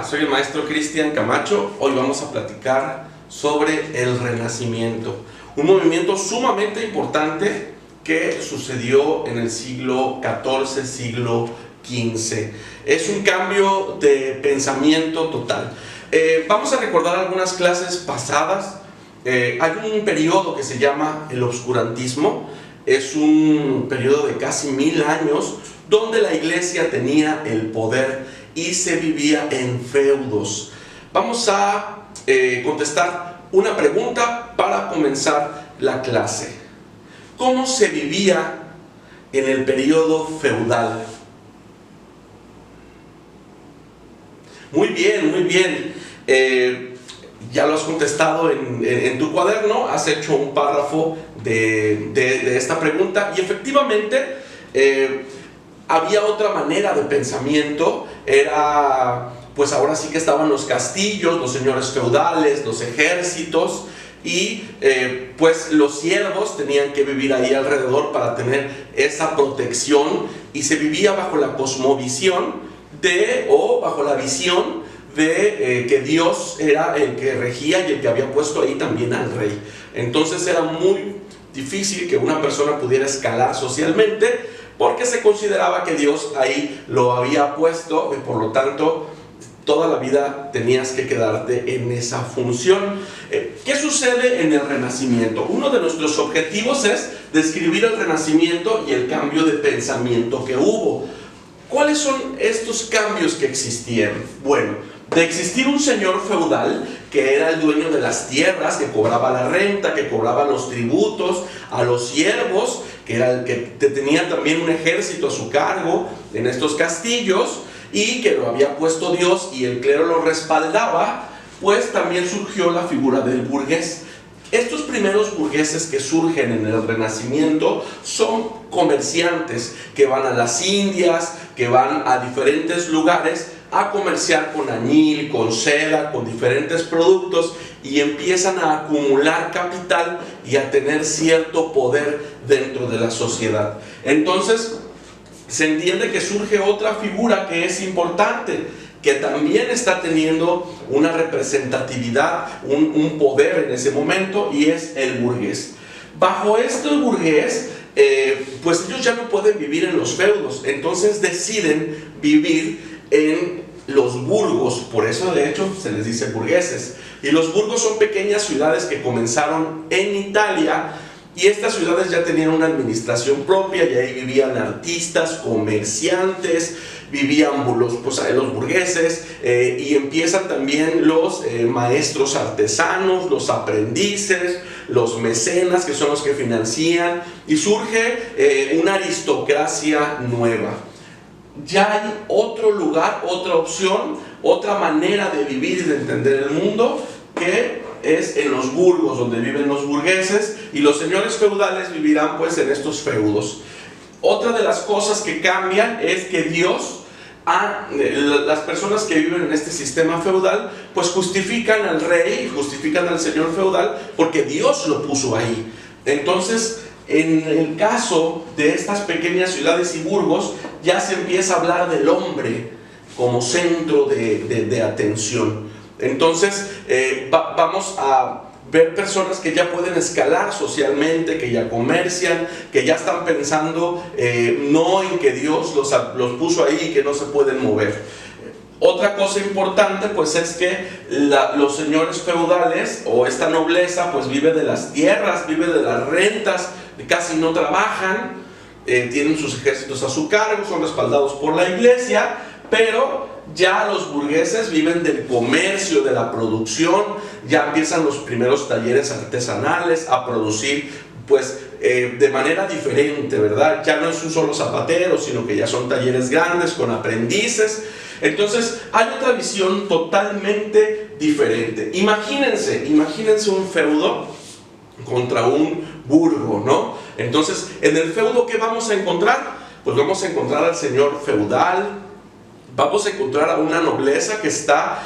soy el maestro Cristian Camacho. Hoy vamos a platicar sobre el Renacimiento, un movimiento sumamente importante que sucedió en el siglo XIV, siglo XV. Es un cambio de pensamiento total. Vamos a recordar algunas clases pasadas. Hay un periodo que se llama el Obscurantismo. Es un periodo de casi 1000 años donde la iglesia tenía el poder y se vivía en feudos. Vamos a contestar una pregunta para comenzar la clase. ¿Cómo se vivía en el periodo feudal? Muy bien, muy bien. Ya lo has contestado en tu cuaderno, has hecho un párrafo de esta pregunta y efectivamente había otra manera de pensamiento. Era, pues ahora sí que estaban los castillos, los señores feudales, los ejércitos y pues los siervos tenían que vivir ahí alrededor para tener esa protección, y se vivía bajo la cosmovisión o bajo la visión de que Dios era el que regía y el que había puesto ahí también al rey. Entonces era muy difícil que una persona pudiera escalar socialmente, porque se consideraba que Dios ahí lo había puesto y por lo tanto toda la vida tenías que quedarte en esa función. ¿Qué sucede en el Renacimiento? Uno de nuestros objetivos es describir el Renacimiento y el cambio de pensamiento que hubo. ¿Cuáles son estos cambios que existieron? Bueno, de existir un señor feudal que era el dueño de las tierras, que cobraba la renta, que cobraba los tributos a los siervos, que era el que tenía también un ejército a su cargo en estos castillos y que lo había puesto Dios y el clero lo respaldaba, pues también surgió la figura del burgués. Estos primeros burgueses que surgen en el Renacimiento son comerciantes que van a las Indias, que van a diferentes lugares a comerciar con añil, con seda, con diferentes productos, y empiezan a acumular capital y a tener cierto poder dentro de la sociedad. Entonces se entiende que surge otra figura que es importante, que también está teniendo una representatividad, un poder en ese momento, y es el burgués. Bajo este burgués, pues ellos ya no pueden vivir en los feudos, entonces deciden vivir en los burgos. Por eso de hecho se les dice burgueses. Y los burgos son pequeñas ciudades que comenzaron en Italia, y estas ciudades ya tenían una administración propia, y ahí vivían artistas, comerciantes, vivían los burgueses, y empiezan también los maestros artesanos, los aprendices, los mecenas, que son los que financian, y surge una aristocracia nueva. Ya hay otro lugar, otra opción, otra manera de vivir y de entender el mundo, que es en los burgos, donde viven los burgueses, y los señores feudales vivirán pues en estos feudos. Otra de las cosas que cambian es que Dios, las personas que viven en este sistema feudal, pues justifican al rey, justifican al señor feudal, porque Dios lo puso ahí. Entonces, en el caso de estas pequeñas ciudades y burgos, ya se empieza a hablar del hombre como centro de atención. Entonces vamos a ver personas que ya pueden escalar socialmente, que ya comercian, que ya están pensando no en que Dios los puso ahí y que no se pueden mover. Otra cosa importante pues es que los señores feudales o esta nobleza pues vive de las tierras, vive de las rentas, casi no trabajan, tienen sus ejércitos a su cargo, son respaldados por la iglesia, pero ya los burgueses viven del comercio, de la producción, ya empiezan los primeros talleres artesanales a producir pues de manera diferente, ¿verdad? Ya no es un solo zapatero, sino que ya son talleres grandes con aprendices. Entonces hay otra visión totalmente diferente. Imagínense un feudo contra un burgo, ¿no? Entonces, en el feudo, ¿qué vamos a encontrar? Pues vamos a encontrar al señor feudal, vamos a encontrar a una nobleza que está,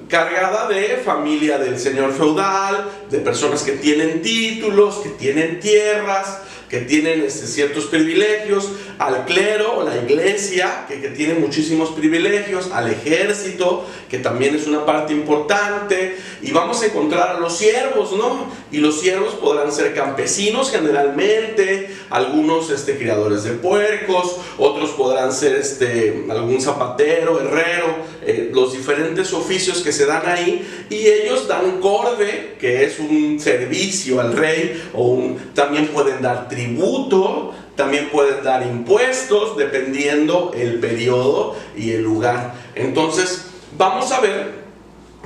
cargada de familia del señor feudal, de personas que tienen títulos, que tienen tierras, que tienen ciertos privilegios, al clero o la iglesia, que tiene muchísimos privilegios, al ejército, que también es una parte importante, y vamos a encontrar a los siervos, ¿no? Y los siervos podrán ser campesinos generalmente, algunos criadores de puercos, otros podrán ser algún zapatero, herrero, los diferentes oficios que se dan ahí, y ellos dan corde, que es un servicio al rey, también pueden dar tributo, también pueden dar impuestos, dependiendo el periodo y el lugar. Entonces, vamos a ver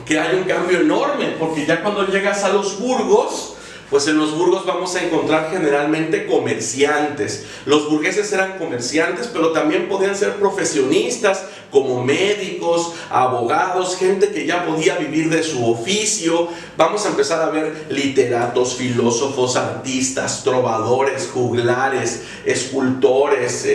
que hay un cambio enorme, porque ya cuando llegas a los burgos, pues en los burgos vamos a encontrar generalmente comerciantes. Los burgueses eran comerciantes, pero también podían ser profesionistas como médicos, abogados, gente que ya podía vivir de su oficio. Vamos a empezar a ver literatos, filósofos, artistas, trovadores, juglares, escultores,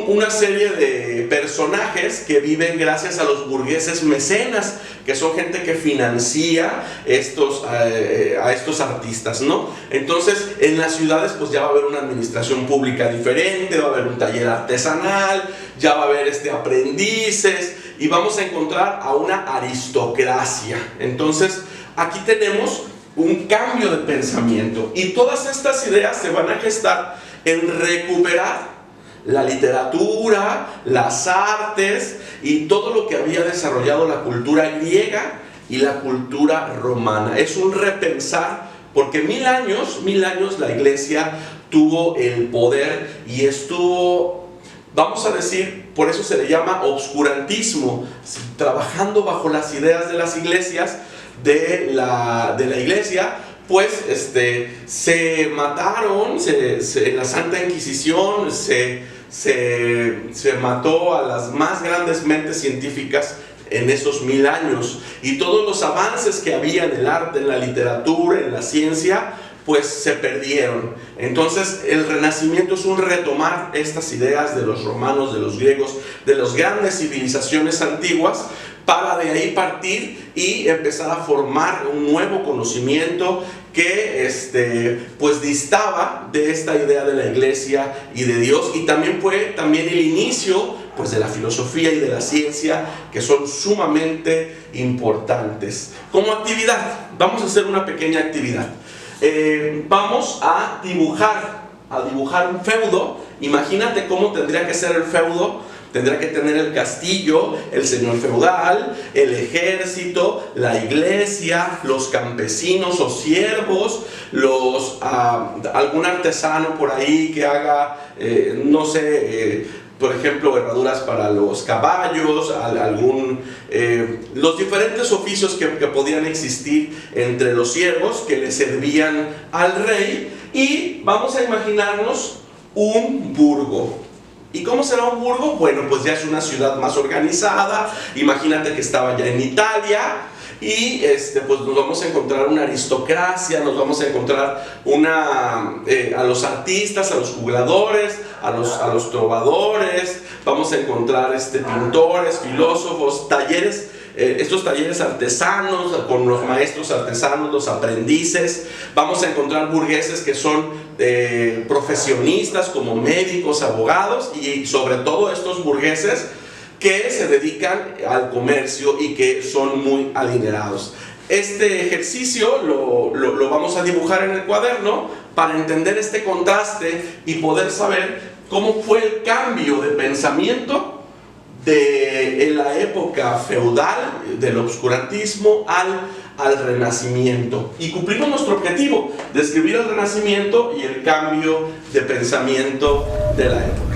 una serie de personajes que viven gracias a los burgueses mecenas, que son gente que financia a estos artistas, ¿no? Entonces, en las ciudades pues ya va a haber una administración pública diferente, va a haber un taller artesanal, ya va a haber aprendices, y vamos a encontrar a una aristocracia. Entonces, aquí tenemos un cambio de pensamiento, y todas estas ideas se van a gestar en recuperar la literatura, las artes y todo lo que había desarrollado la cultura griega y la cultura romana. Es un repensar, porque 1000 años la iglesia tuvo el poder y estuvo, vamos a decir, por eso se le llama obscurantismo, trabajando bajo las ideas de las iglesias, de la iglesia. Pues se mataron, en la Santa Inquisición se mató a las más grandes mentes científicas en esos 1000 años, y todos los avances que había en el arte, en la literatura, en la ciencia, pues se perdieron. Entonces el Renacimiento es un retomar estas ideas de los romanos, de los griegos, de las grandes civilizaciones antiguas, para de ahí partir y empezar a formar un nuevo conocimiento que pues distaba de esta idea de la iglesia y de Dios, y también fue el inicio pues de la filosofía y de la ciencia, que son sumamente importantes. Como actividad, vamos a hacer una pequeña actividad. Vamos a dibujar un feudo. Imagínate cómo tendría que ser el feudo. Tendrá que tener el castillo, el señor feudal, el ejército, la iglesia, los campesinos o siervos, algún artesano por ahí que haga, por ejemplo, herraduras para los caballos, los diferentes oficios que podían existir entre los siervos que le servían al rey. Y vamos a imaginarnos un burgo. ¿Y cómo será un burgo? Bueno, pues ya es una ciudad más organizada. Imagínate que estaba ya en Italia, y pues nos vamos a encontrar una aristocracia, nos vamos a encontrar a los artistas, a los jugladores, a los trovadores, vamos a encontrar pintores, filósofos, talleres, estos talleres artesanos con los maestros artesanos, los aprendices. Vamos a encontrar burgueses que son profesionistas como médicos, abogados, y sobre todo estos burgueses que se dedican al comercio y que son muy adinerados. Este ejercicio lo vamos a dibujar en el cuaderno para entender este contraste y poder saber cómo fue el cambio de pensamiento en la época feudal, del obscurantismo al Renacimiento. Y cumplimos nuestro objetivo, describir el Renacimiento y el cambio de pensamiento de la época.